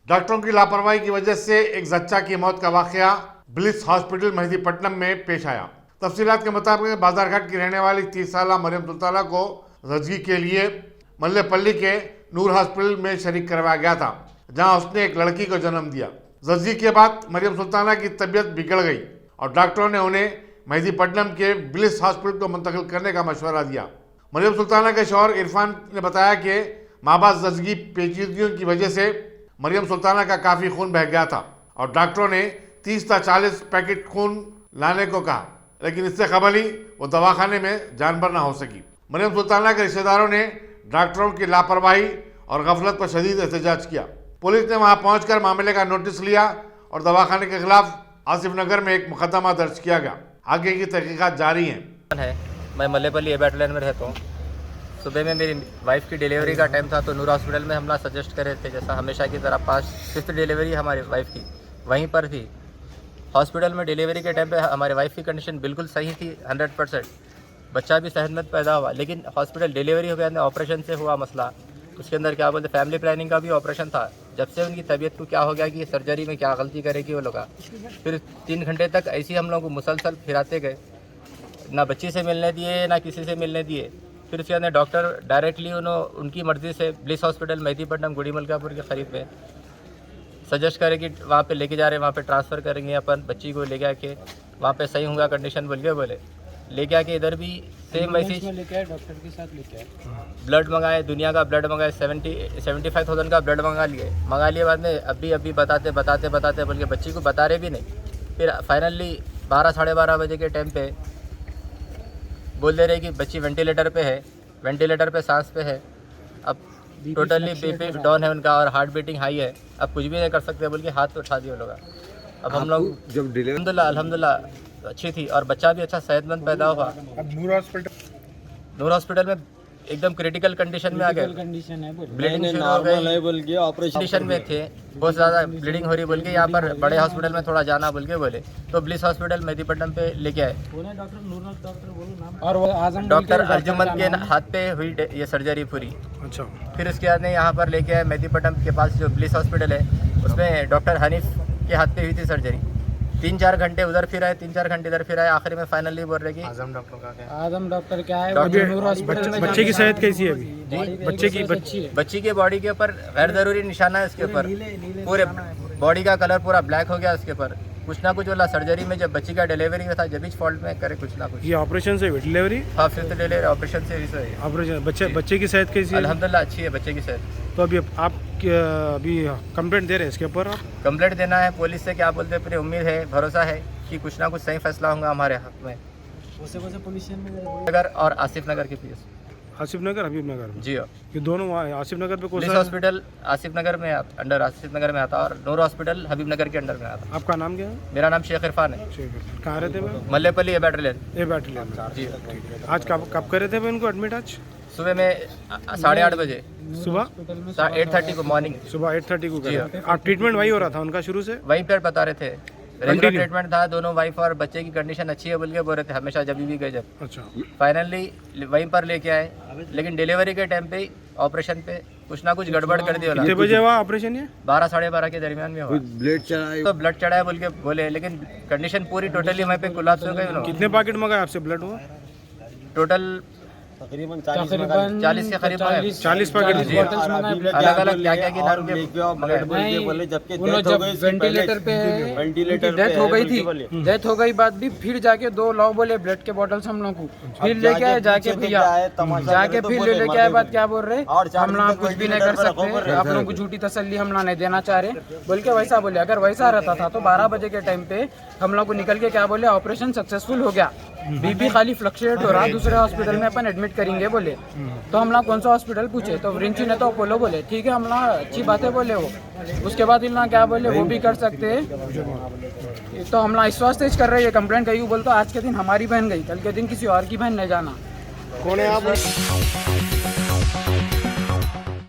डॉक्टरों की लापरवाही की वजह से एक जच्चा की मौत का वाकया ब्लिस हॉस्पिटल मेहदीपट्टनम में पेश आया। तफसीलात के मुताबिक बाजारघाट की रहने वाली 30 साल मरियम सुल्ताना को जच्ची के लिए मल्लेपल्ली के नूर हॉस्पिटल में शरीक करवाया गया था, जहां उसने एक लड़की को जन्म दिया। जच्ची के बाद मरियम सुल्ताना की तबीयत बिगड़ गई और डॉक्टरों ने उन्हें मेहदीपट्टनम के ब्लिस हॉस्पिटल को मुंतकिल करने का मशवरा दिया। मरियम सुल्ताना के शौहर इरफान ने बताया कि माबाज जच्ची पेचीदगियों की वजह से मरियम सुल्ताना का काफ़ी खून बह गया था और डॉक्टरों ने 30 से 40 पैकेट खून लाने को कहा, लेकिन इससे कबल ही वो दवाखाने में जानबर ना हो सकी। मरियम सुल्ताना के रिश्तेदारों ने डॉक्टरों की लापरवाही और गफलत पर शदीद एहतजाज किया। पुलिस ने वहां पहुंचकर मामले का नोटिस लिया और दवाखाने के खिलाफ आसिफ नगर में एक मुकदमा दर्ज किया गया। आगे की तहकीकात जारी हैं। मैं मल्लेपल्ली ए बैटलियन में रहता हूँ। सुबह में मेरी वाइफ की डिलीवरी का टाइम था तो नूर हॉस्पिटल में हमला सजेस्ट कर रहे थे, जैसा हमेशा की तरह 5th डिलीवरी हमारी वाइफ की वहीं पर थी। हॉस्पिटल में डिलीवरी के टाइम पे हमारी वाइफ की कंडीशन बिल्कुल सही थी 100%, बच्चा भी सेहतमंद पैदा हुआ। लेकिन हॉस्पिटल डिलीवरी हो गया, ऑपरेशन से हुआ मसला। उसके अंदर क्या बोलते फैमिली प्लानिंग का भी ऑपरेशन था। जब से उनकी तबीयत को क्या हो गया कि सर्जरी में क्या गलती करेगी वो लोग, फिर 3 घंटे तक ऐसे ही हम लोग को मुसलसल फिराते गए, ना बच्ची से मिलने दिए ना किसी से मिलने दिए। फिर उसके अंदर डॉक्टर डायरेक्टली उनकी मर्ज़ी से ब्लिस हॉस्पिटल मेहदीपट्टनम गुड़ी मलकापुर के करीब में सजेस्ट करे कि वहाँ पे लेके जा रहे हैं, वहाँ पे ट्रांसफ़र करेंगे अपन बच्ची को लेके आके, वहाँ पे सही होगा कंडीशन बोल के बोले। लेके आके इधर भी सेम वैसे लेके आए, डॉक्टर के साथ लेके आए, ब्लड मंगाए, दुनिया का ब्लड मंगाए, 75,000 का ब्लड मंगा लिए। बाद में अभी बताते बोल के बच्ची को बता रहे भी नहीं। फिर फाइनली 12-12:30 बजे के टाइम पे बोल दे रहे कि बच्ची वेंटिलेटर पे सांस पे है। अब टोटली बीपी डाउन है उनका और हार्ट बीटिंग हाई है। अब कुछ भी नहीं कर सकते बोल के हाथ पे उठा दिए लोग। अब हम लोग जब डिलीवरी अल्हम्दुलिल्लाह अच्छी थी और बच्चा भी अच्छा सेहतमंद पैदा हुआ। अब नूर हॉस्पिटल में एकदम क्रिटिकल कंडीशन में आ गए, कंडीशन है, ब्लीडिंग शुरू हो गई, बोल के ऑपरेशन कंडीशन में थे, बहुत ज़्यादा ब्लीडिंग हो रही बोल के यहाँ पर बड़े हॉस्पिटल में थोड़ा जाना बोल के बोले, तो ब्लिस हॉस्पिटल मेहदीपट्टनम पे लेके आए। और वो आजम डॉक्टर अर्जुमन के हाथ पे हुई ये सर्जरी पूरी। अच्छा, फिर उसके बाद में यहाँ पर लेके आए मेहदीपट्टनम के पास जो ब्लिस हॉस्पिटल है, उसमें डॉक्टर हनीफ के हाथ पे हुई थी सर्जरी। 3-4 घंटे उधर फिर आए, 3-4 घंटे इधर फिर आए। आखिर में फाइनली बोल रहे कि आजम डॉक्टर क्या है, डॉक्टर नूर हॉस्पिटल में बच्चे की सेहत कैसी है अभी? जी बच्ची के बॉडी के ऊपर गैर जरूरी निशाना है, उसके ऊपर पूरे बॉडी का कलर पूरा ब्लैक हो गया। उसके ऊपर कुछ ना कुछ वाला सर्जरी में जब बच्ची का डिलीवरी था, जब भी फॉल्ट में करे कुछ ना कुछ। ये ऑपरेशन से डिलीवरी? हाँ, 5th डिलीवरी ऑपरेशन से हुई है। ऑपरेशन। बच्चे की सेहत कैसी है? अल्हम्दुलिल्लाह अच्छी है बच्चे की सेहत। तो अभी आप अभी कंप्लेंट दे रहे हैं इसके ऊपर? आप कंप्लेंट देना है पुलिस से, क्या बोलते हैं, पूरी उम्मीद है, भरोसा है कि कुछ ना कुछ सही फैसला होगा हमारे हक में। नगर और आसिफ नगर के पीएस आसिफ नगर, हबीब नगर में? जी हाँ, ये दोनों वहाँ आसिफ नगर पे पुलिस हॉस्पिटल आसिफ नगर में अंडर आसिफ नगर में आता और नूर हॉस्पिटल हबीब नगर के अंडर में आता। आपका नाम क्या है? मेरा नाम शेख इरफान है। कहाँ रहते हैं? मल्लेपल्ली ए बैटलियन। ए बैटलियन में। जी, आज कब करे थे इनको एडमिट? आज सुबह में 8:30 बजे, सुबह 8:30 को मॉर्निंग, सुबह 8:30 को जी करे। आप ट्रीटमेंट वही हो रहा था उनका शुरू से? वहीं पर बता रहे थे, रेगुलर ट्रीटमेंट था। दोनों वाइफ और बच्चे की कंडीशन अच्छी है बोल के बोल रहे थे हमेशा जब भी गए। जब अच्छा, फाइनली वहीं पर लेके आए, लेकिन डिलीवरी के टाइम पे ऑपरेशन पे कुछ ना कुछ गड़बड़ कर दिया। कितने बजे हुआ ऑपरेशन? ये 12-12:30 के दरमियान में हुआ। ब्लड चढ़ाया बोल के बोले, लेकिन कंडीशन पूरी टोटली वहीं पे कोलैप्स हो गई। कितने पैकेट मंगाए आपसे ब्लड? हुआ टोटल तकरीबन 40 के करीब 40 पैकेट दिए। अलग अलग क्या क्या की नाम के वेंटिलेटर पे डेथ हो गई थी। डेथ हो गई बाद भी फिर जाके 2 लॉ बोले ब्लड के बॉटल्स हम लोग को, फिर लेके आए जाके भैया, जाके फिर लेके आए। बाद क्या बोल रहे, हम लोग कुछ भी नहीं कर सकते, आप लोगों को झूठी तसल्ली हम लोग नहीं देना चाह रहे बोल के वैसा बोले। अगर वैसा रहता था तो 12 बजे के टाइम पे हम लोग को निकल के क्या बोले, ऑपरेशन सक्सेसफुल हो गया, बीपी खाली फ्लक्चुएट हो रहा, दूसरे हॉस्पिटल में अपन एडमिट करेंगे बोले। तो हम लोग कौन सा हॉस्पिटल पूछे तो रिंची ने तो अपोलो बोले। ठीक है, हम लोग अच्छी बातें बोले वो। उसके बाद इन लोग क्या बोले, वो भी कर सकते हैं। तो हम लोग विश्वास तेज कर रहे हैं, कंप्लेंट कही बोलते आज के दिन हमारी बहन गई, कल के दिन किसी और की बहन नहीं जाना। कौन है आप?